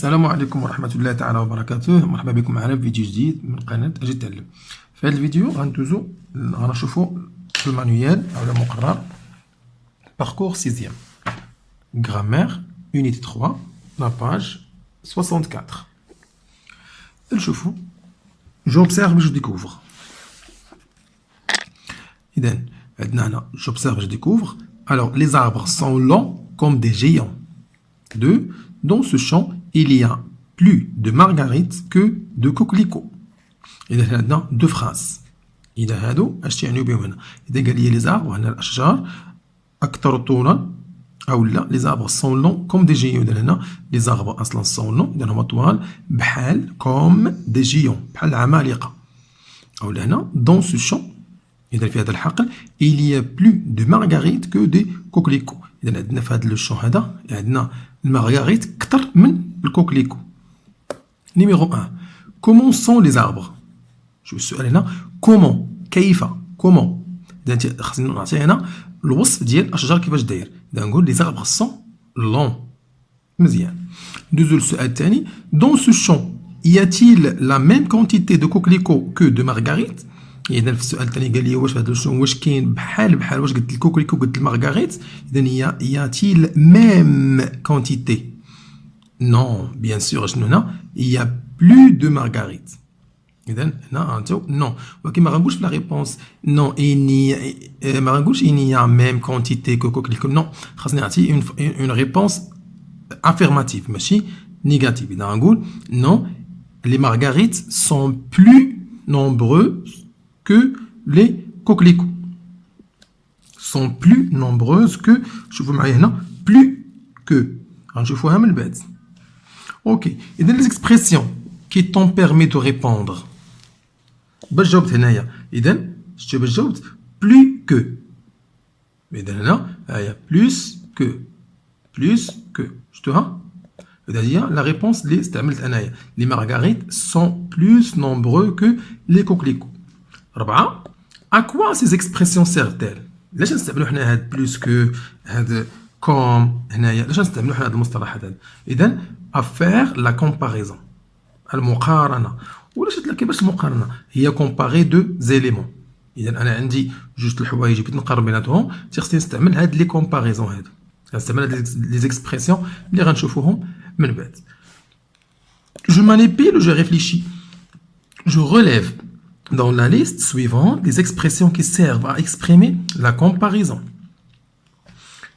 السلام عليكم ورحمة الله تعالى وبركاته. مرحبا بكم معنا في فيديو جديد من قناة أجي تعلم. في هذا الفيديو غنشوفو المانيوال أو المقرر Parcours 6e Grammaire Unité 3 la page 64. نشوفو J'observe, je découvre. إذا عندنا هنا J'observe, je découvre. Alors les arbres sont longs comme des géants. 2. Dans ce champ, il y a plus de marguerites que de coquelicots. إذا عندنا deux phrases. إذا هادو اش تيعنيو بهم هنا؟ إذا قال لي les arbres هنا الأشجار أكثر طولا أو لا les arbres sont longs comme des géants. إذا هنا les arbres أصلا sont longs إذا هما طوال بحال comme des géants بحال العمالقة. أو هنا dans ce champ إذا في هذا الحقل il y a plus de marguerites que des coquelicots. إذا عندنا في هذا الشون هذا عندنا المارغريت أكثر من الكوكليكو. Numéro 1. Comment sont les arbres? شوف السؤال هنا comment كيف comment. إذا خصني نعطي هنا الوصف ديال الأشجار كيفاش داير. إذا نقول les arbres sont longs. مزيان. ندوزو للسؤال الثاني. Dans ce champ y a-t-il la même quantité de coquelicots que de marguerites? إذا في السؤال الثاني قال لي واش في هذا الشون واش كاين بحال واش قلت الكوكليكو قلت المارغريت. إذا y a-t-il même quantité? Non, bien sûr. شنو هنا il y a plus de marguerites. إذا هنا غنعطيو non. ولكن ما غنقولش في لا ريبونس non ما غنقولش il y a même quantité que coquelicots. non, خاصني نعطي une réponse affirmative ماشي négative. إذا غنقول non, les marguerites sont plus nombreuses que les coquelicots. Sont plus nombreuses que. شوفوا معايا هنا plus que. غنشوفوها من بعد. Ok. إذا les expressions qui t'ont permis de répondre. باش جاوبت هنايا. إذا شتي باش جاوبت plus que. إذا هنا هيا plus que. شفتوها؟ إذا هي لا ريبونس اللي استعملت أنايا. Les marguerites sont plus nombreux que les coquelicots. 4. À quoi ces expressions servent-elles? علاش نستعملوا حنا هاد بلوس كو هاد كوم هنايا؟ علاش نستعملوا حنا هاد المصطلحات هاد؟ إذا افير لا كومباريزون المقارنة. وعلاش قلت لك كيفاش المقارنة؟ هي كومباري دو زيليمون. إذا أنا عندي جوج الحوايج بغيت نقارن بيناتهم خصني نستعمل هاد لي كومباريزون هادو. غنستعمل هاد لي زيكسبرسيون اللي غنشوفوهم من بعد. Je manipule, je réfléchis. Je relève dans la liste suivante les expressions qui servent à exprimer la comparaison.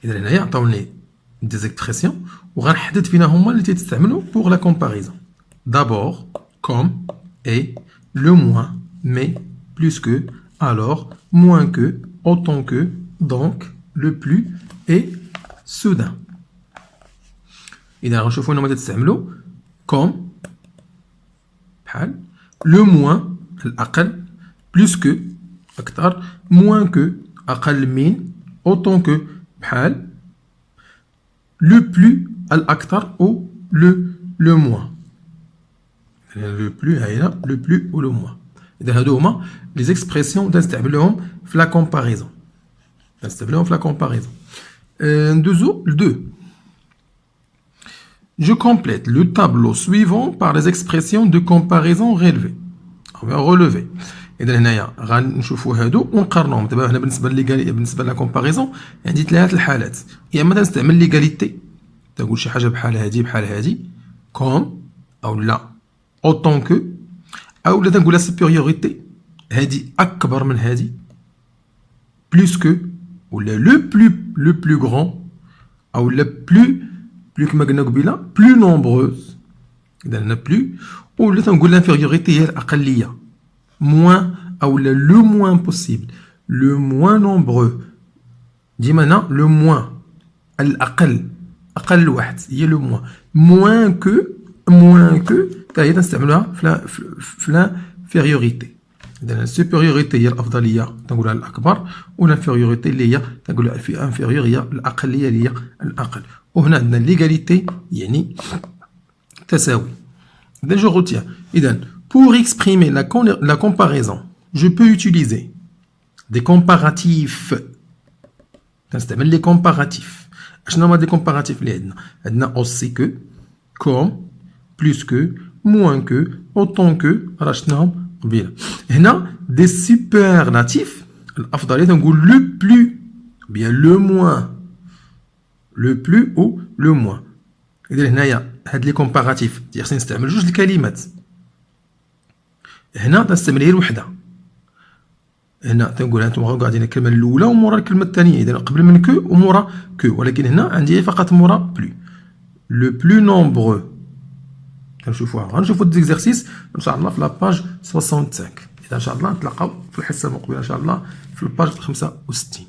إذا هنايا عطاوني des expressions وغنحدد فينا هما اللي تيتستعملوا pour la comparaison. D'abord, comme, et, le moins, mais, plus que, alors, moins que, autant que, donc, le plus, et, soudain. إذا غنشوفوا هنا هما تيتستعملوا comme بحال le moins الأقل plus que أكثر moins que أقل من autant que بحال le plus الأكثر أو le moins. le plus هنا le plus ou le moins. إذا هادو هما les expressions نستعملوهم في la comparaison. نستعملوهم في la comparaison. ندوزو ل 2. Je complète le tableau suivant par les expressions de comparaison relevées. إذا هنايا غنشوفوا هادو ونقارنوهم. دابا هنا بالنسبة لا كومباريزون عندي ثلاث الحالات. يا اما نستعمل ليغاليتي تنقول شي حاجة بحال هادي كوم أو لا autant que أو لا تنقول لا سوبيريوريتي هادي أكبر من هادي plus que ولا le plus grand أو لا plus كما قلنا قبيله plus nombreuse. إذا هنا plus ولا تنقول l'infériorité هي الأقلية moins أو لا le moins possible le moins nombreux. ديما هنا le moins الأقل أقل واحد هي le moins que تا هي تنستعملوها في l'infériorité. إذا السوبيريوريتي هي الأفضلية تنقولها الأكبر والانفيريوريتي اللي هي تنقولها في انفيريور هي الأقلية اللي هي الأقل. وهنا عندنا ليغاليتي يعني تساوي. إذا جو retiens. إذا pour exprimer la comparaison je peux utiliser des comparatifs. تنستعمل لي comparatifs. شنو هما دي comparatifs اللي عندنا؟ عندنا aussi que comme plus que, moins que, autant que. راه شفناهم قبيله. هنا des superlatifs الأفضلية تنقول le plus bien le moins le plus ou le moins. إذا هنايا هاد لي كومباراتيف خصني نستعمل جوج الكلمات. هنا تنستعمل غير وحده. هنا تنقول هانتوما قاعدين الكلمه الاولى ومورا الكلمه الثانيه، اذا قبل من كو ومورا كو، ولكن هنا عندي فقط مورا بلو. لو بلو نومبرو كنشوفوها، غنشوفو ديزيكزارسيس ان شاء الله في لاباج 65. اذا ان شاء الله نتلاقاو في الحصه المقبله ان شاء الله في الباج 65.